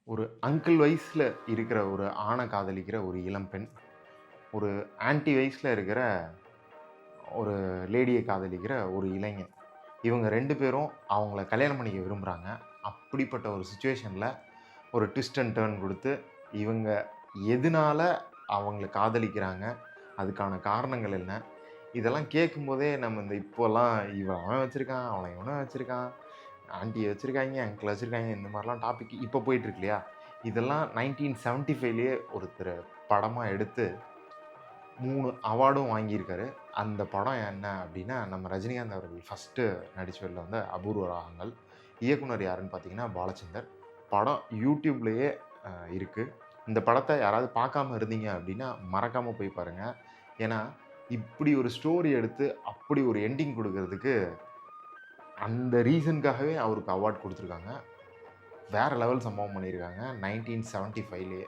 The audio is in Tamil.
ஒரு அங்கிள் வயசில இருக்கிற ஒரு ஆணை காதலிக்கிற ஒரு இளம்பெண், ஒரு ஆன்டி வயசில இருக்கிற ஒரு லேடிய காதலிக்கிற ஒரு இளைஞன். இவங்க 2 பேரும் அவங்கள கல்யாணம் பண்ணிக்க விரும்புறாங்க. அப்படிப்பட்ட ஒரு சிச்சுவேஷன்ல ஒரு ட்விஸ்ட் அண்ட் டர்ன் குடுத்து, இவங்க எதுனால அவங்கள காதலிக்கிறாங்க? அதுக்கான காரணங்கள் என்ன? இதெல்லாம் கேட்கும்போதே நம்ம இந்த இப்போலாம் இவன் அவன் வச்சிருக்கான், அவன் இவனும் வச்சிருக்கான், ஆன்டிய வச்சிருக்காய்ங்க, அங்கிள வச்சிருக்காய்ங்க இந்த மாரிலாம் டாபிக் இப்போ போயிட்டுருக்கு இல்லையா? இதெல்லாம் 1975லயே ஒருத்தர் படமா எடுத்து 3 அவார்டும் வாங்கியிருக்காரு. அந்த படம் என்ன அப்டின்னா, நம்ம ரஜினிகாந்த் அவர்கள் ஃபர்ஸ்ட்டு நடிச்சு வெளில வந்த அபூர்வ ராகங்கள். இயக்குனர் யாருன்னு பார்த்தீங்கன்னா, பாலச்சந்தர். படம் YouTubeலயே இருக்கு. இந்த படத்த யாராவது பார்க்காம இருந்தீங்க அப்டின்னா, மறக்காம போய் பாருங்க. ஏன்னா, இப்டி ஒரு ஸ்டோரி எடுத்து, அப்படி ஒரு எண்டிங் குடுக்குறதுக்கு, அந்த ரீசனுக்காகவே அவருக்கு அவார்ட் குடுத்துருக்காங்க. வேற லெவல் சம்பவம் பண்ணியிருக்காங்க. 1975லயே.